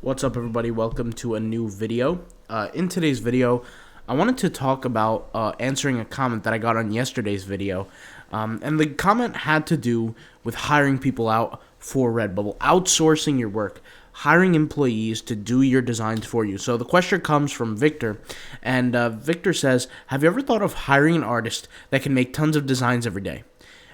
What's up, everybody? Welcome to a new video. In today's video, I wanted to talk about answering a comment that I got on yesterday's video. And the comment had to do with hiring people out for Redbubble, outsourcing your work, hiring employees to do your designs for you. So the question comes from Victor, and Victor says, have you ever thought of hiring an artist that can make tons of designs every day?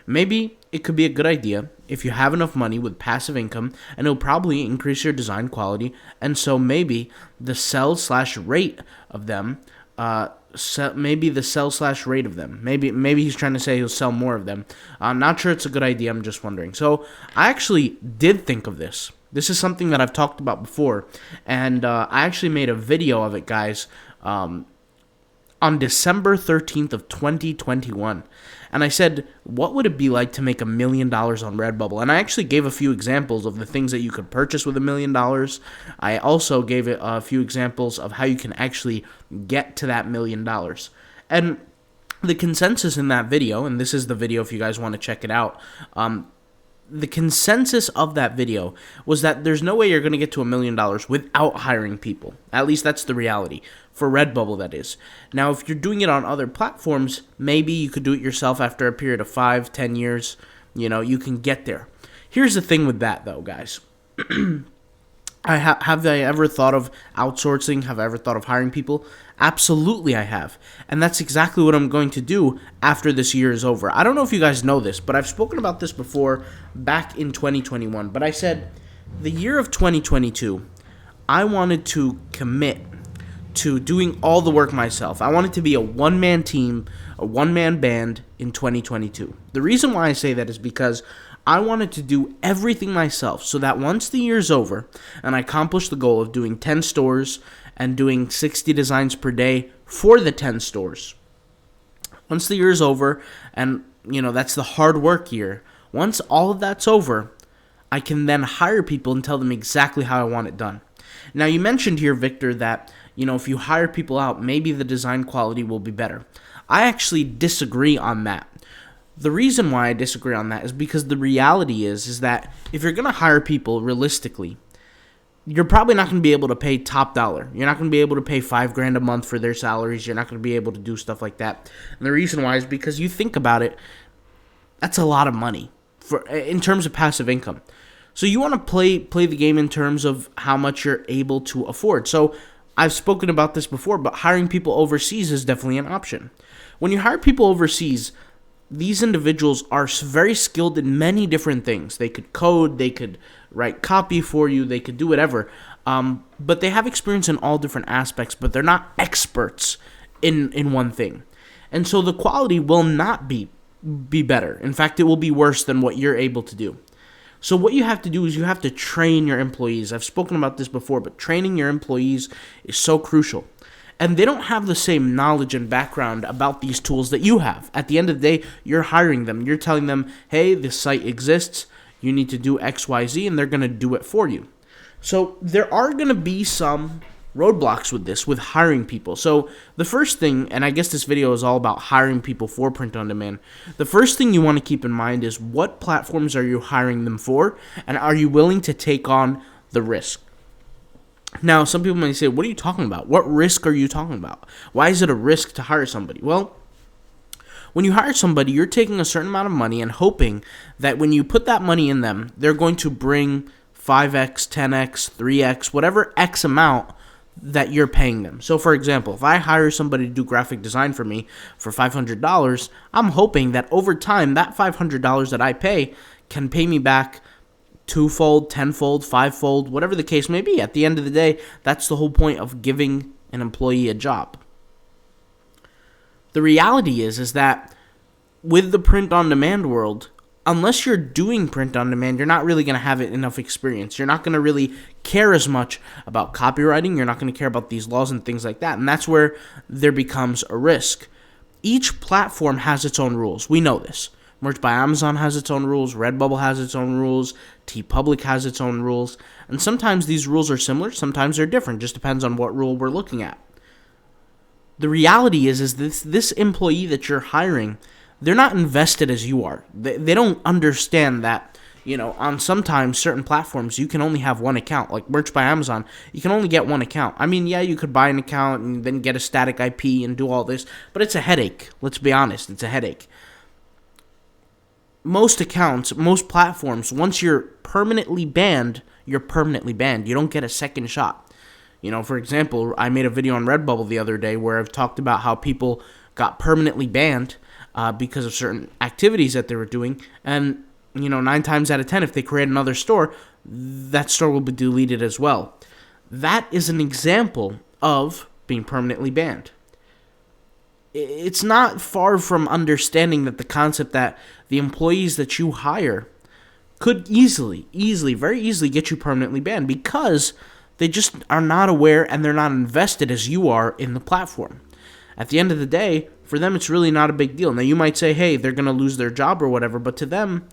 Maybe it could be a good idea if you have enough money with passive income, and it'll probably increase your design quality. And so maybe the sell/rate of them, maybe he's trying to say he'll sell more of them. I'm not sure it's a good idea. I'm just wondering. So I actually did think of this. This is something that I've talked about before, and I actually made a video of it, guys, on December 13th of 2021. And I said, what would it be like to make $1 million on Redbubble? And I actually gave a few examples of the things that you could purchase with $1 million. I also gave it a few examples of how you can actually get to that $1 million. And the consensus in that video, and this is the video if you guys want to check it out, the consensus of that video was that there's no way you're going to get to $1 million without hiring people. At least that's the reality. For Redbubble, that is. Now, if you're doing it on other platforms, maybe you could do it yourself after a period of 5-10 years. You know, you can get there. Here's the thing with that, though, guys. Have I ever thought of outsourcing? Have I ever thought of hiring people? Absolutely, I have. And that's exactly what I'm going to do after this year is over. I don't know if you guys know this, but I've spoken about this before back in 2021. But I said the year of 2022, I wanted to commit to doing all the work myself. I wanted to be a one-man team, a one-man band in 2022. The reason why I say that is because I wanted to do everything myself so that once the year's over and I accomplish the goal of doing 10 stores and doing 60 designs per day for the 10 stores, once the year's over and, that's the hard work year, once all of that's over, I can then hire people and tell them exactly how I want it done. Now, you mentioned here, Victor, that if you hire people out, maybe the design quality will be better. I actually disagree on that. The reason why I disagree on that is because the reality is that if you're going to hire people realistically, you're probably not going to be able to pay top dollar. You're not going to be able to pay $5,000 a month for their salaries. You're not going to be able to do stuff like that. And the reason why is because you think about it, that's a lot of money in terms of passive income. So you want to play the game in terms of how much you're able to afford. So I've spoken about this before, but hiring people overseas is definitely an option. When you hire people overseas, these individuals are very skilled in many different things. They could code, they could write copy for you, they could do whatever. But they have experience in all different aspects, but they're not experts in one thing. And so the quality will not be better. In fact, it will be worse than what you're able to do. So what you have to do is you have to train your employees. I've spoken about this before, but training your employees is so crucial. And they don't have the same knowledge and background about these tools that you have. At the end of the day, you're hiring them. You're telling them, hey, this site exists. You need to do X, Y, Z, and they're going to do it for you. So there are going to be some roadblocks with this, with hiring people. So the first thing, and I guess this video is all about hiring people for print on demand. The first thing you want to keep in mind is what platforms are you hiring them for, and are you willing to take on the risk? Now, some people might say, what are you talking about? What risk are you talking about? Why is it a risk to hire somebody? Well, when you hire somebody, you're taking a certain amount of money and hoping that when you put that money in them, they're going to bring 5x, 10x, 3x, whatever X amount that you're paying them. So, for example, if I hire somebody to do graphic design for me for $500, I'm hoping that over time, that $500 that I pay can pay me back twofold, tenfold, fivefold, whatever the case may be. At the end of the day, that's the whole point of giving an employee a job. The reality is that with the print-on-demand world, unless you're doing print-on-demand, you're not really going to have enough experience. You're not going to really care as much about copywriting. You're not going to care about these laws and things like that. And that's where there becomes a risk. Each platform has its own rules. We know this. Merch by Amazon has its own rules. Redbubble has its own rules. TeePublic has its own rules. And sometimes these rules are similar. Sometimes they're different. Just depends on what rule we're looking at. The reality is this employee that you're hiring, they're not invested as you are. They don't understand that On sometimes certain platforms, you can only have one account. Like Merch by Amazon, you can only get one account. I mean, yeah, you could buy an account and then get a static IP and do all this, but it's a headache. Let's be honest, it's a headache. Most accounts, most platforms, once you're permanently banned, you're permanently banned. You don't get a second shot. For example, I made a video on Redbubble the other day where I've talked about how people got permanently banned because of certain activities that they were doing. And, 9 times out of 10, if they create another store, that store will be deleted as well. That is an example of being permanently banned. It's not far from understanding that the concept that the employees that you hire could very easily get you permanently banned because they just are not aware and they're not invested as you are in the platform. At the end of the day, for them, it's really not a big deal. Now, you might say, hey, they're going to lose their job or whatever, but to them,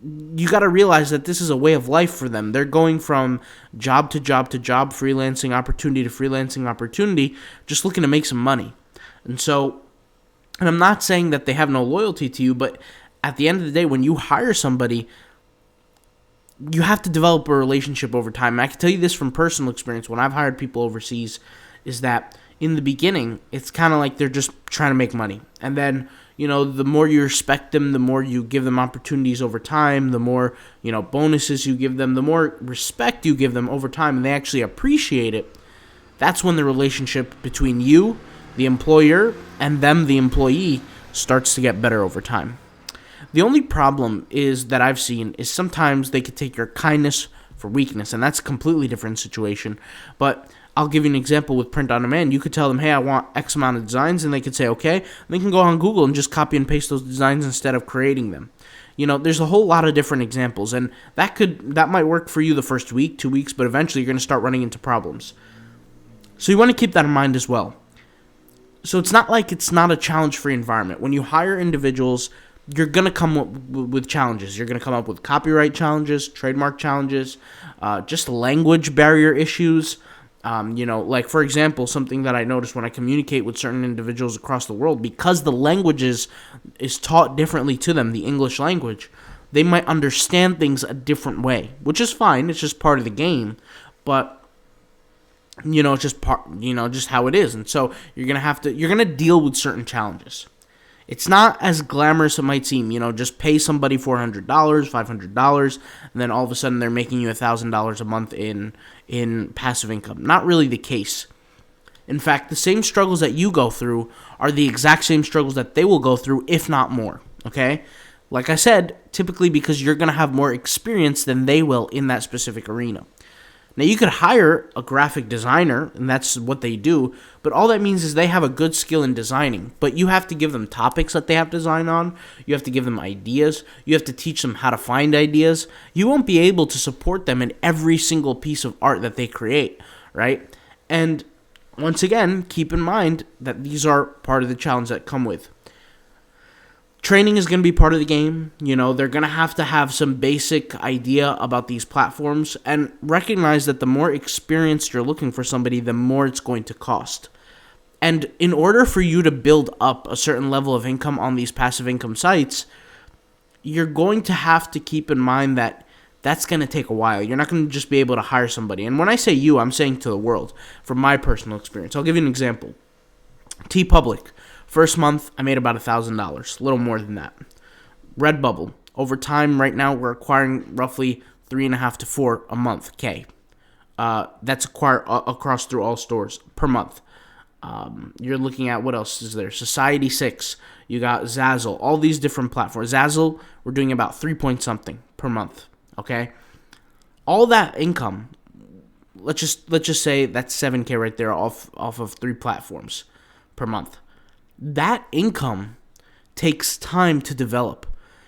you got to realize that this is a way of life for them. They're going from job to job to job, freelancing opportunity to freelancing opportunity, just looking to make some money. And I'm not saying that they have no loyalty to you, but at the end of the day, when you hire somebody, you have to develop a relationship over time. And I can tell you this from personal experience. When I've hired people overseas, is that in the beginning, it's kind of like they're just trying to make money. And then, the more you respect them, the more you give them opportunities over time, the more, bonuses you give them, the more respect you give them over time, and they actually appreciate it. That's when the relationship between you, the employer, and them, the employee, starts to get better over time. The only problem that I've seen is sometimes they could take your kindness for weakness, and that's a completely different situation. But I'll give you an example with print on demand. You could tell them, hey, I want X amount of designs, and they could say, okay. And they can go on Google and just copy and paste those designs instead of creating them. There's a whole lot of different examples, and that might work for you the first week, 2 weeks, but eventually you're going to start running into problems. So you want to keep that in mind as well. So it's not like it's not a challenge-free environment. When you hire individuals, you're going to come up with challenges. You're going to come up with copyright challenges, trademark challenges, just language barrier issues. Like, for example, something that I noticed when I communicate with certain individuals across the world, because the languages is taught differently to them, the English language, they might understand things a different way, which is fine. It's just part of the game. But it's just just how it is. And so you're going to deal with certain challenges. It's not as glamorous as it might seem. Just pay somebody $400, $500, and then all of a sudden they're making you $1,000 a month in passive income. Not really the case. In fact, the same struggles that you go through are the exact same struggles that they will go through, if not more. Okay? Like I said, typically because you're going to have more experience than they will in that specific arena. Now, you could hire a graphic designer, and that's what they do, but all that means is they have a good skill in designing, but you have to give them topics that they have to design on, you have to give them ideas, you have to teach them how to find ideas. You won't be able to support them in every single piece of art that they create, right? And once again, keep in mind that these are part of the challenge that come with. Training is going to be part of the game. They're going to have some basic idea about these platforms, and recognize that the more experienced you're looking for somebody, the more it's going to cost. And in order for you to build up a certain level of income on these passive income sites, you're going to have to keep in mind that that's going to take a while. You're not going to just be able to hire somebody. And when I say you, I'm saying to the world, from my personal experience. I'll give you an example. TeePublic. First month, I made about $1,000, a little more than that. Redbubble, over time, right now, we're acquiring roughly 3.5 to 4 a month, K. That's acquired across through all stores per month. You're looking at, what else is there? Society 6, you got Zazzle, all these different platforms. Zazzle, we're doing about 3 point something per month, okay? All that income, let's just say that's 7K right there off of 3 platforms per month. That income takes time to develop.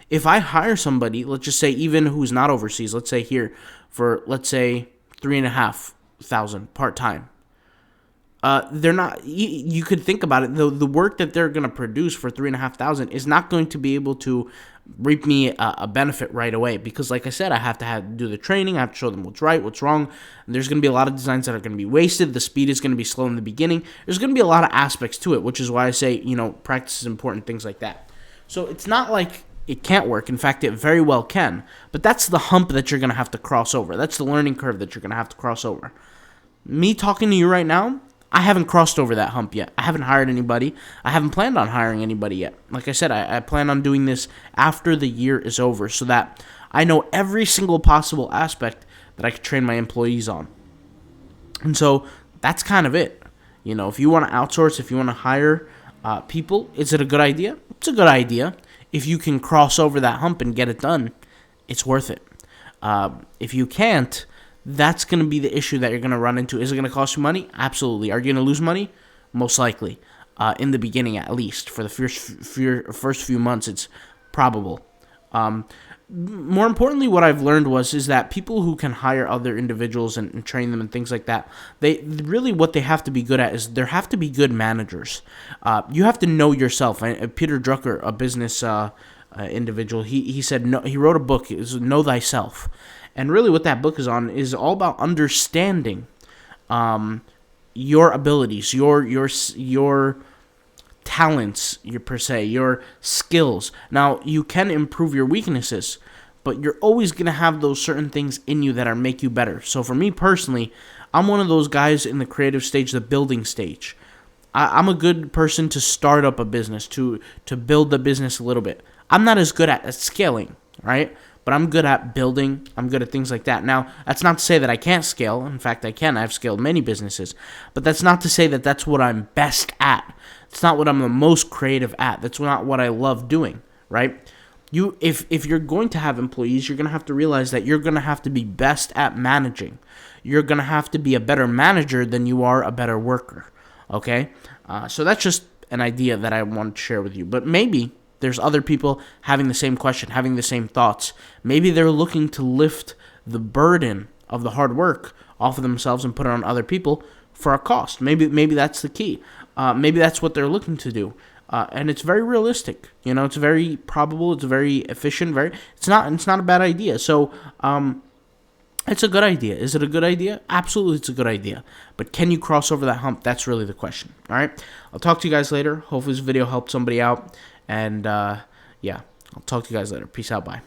If I hire somebody, let's just say even who's not overseas, let's say here for, let's say, $3,500 part-time, they're not, you could think about it, the work that they're going to produce for $3,500 is not going to be able to reap me a benefit right away, because like I said, I have to do the training, I have to show them what's right, what's wrong, and there's going to be a lot of designs that are going to be wasted, the speed is going to be slow in the beginning, there's going to be a lot of aspects to it, which is why I say, practice is important, things like that. So it's not like it can't work. In fact, it very well can. But that's the hump that you're going to have to cross over. That's the learning curve that you're going to have to cross over. Me talking to you right now, I haven't crossed over that hump yet. I haven't hired anybody. I haven't planned on hiring anybody yet. Like I said, I plan on doing this after the year is over so that I know every single possible aspect that I could train my employees on. And so that's kind of it. You know, if you want to outsource, if you want to hire people, is it a good idea? It's a good idea. If you can cross over that hump and get it done, it's worth it. If you can't, that's going to be the issue that you're going to run into. Is it going to cost you money? Absolutely. Are you going to lose money? Most likely. In the beginning, at least. For the first few months, it's probable. More importantly, what I've learned is that people who can hire other individuals and train them and things like that, what they have to be good at is they have to be good managers. You have to know yourself. Peter Drucker, a business individual, he said no. He wrote a book. It was Know Thyself. And really what that book is all about understanding your abilities, your talents, your skills. Now, you can improve your weaknesses, but you're always going to have those certain things in you that make you better. So for me personally, I'm one of those guys in the creative stage, the building stage. I'm a good person to start up a business, to build the business a little bit. I'm not as good at scaling, right? But I'm good at building. I'm good at things like that. Now, that's not to say that I can't scale. In fact, I can. I've scaled many businesses. But that's not to say that that's what I'm best at. It's not what I'm the most creative at. That's not what I love doing, right? If you're going to have employees, you're going to have to realize that you're going to have to be best at managing. You're going to have to be a better manager than you are a better worker, okay? So that's just an idea that I want to share with you. But maybe there's other people having the same question, having the same thoughts. Maybe they're looking to lift the burden of the hard work off of themselves and put it on other people for a cost. Maybe that's the key. Maybe that's what they're looking to do. And it's very realistic. You know, it's very probable. It's very efficient. It's not a bad idea. So, it's a good idea. Is it a good idea? Absolutely, it's a good idea. But can you cross over that hump? That's really the question. All right. I'll talk to you guys later. Hopefully this video helped somebody out. And, yeah, I'll talk to you guys later. Peace out. Bye.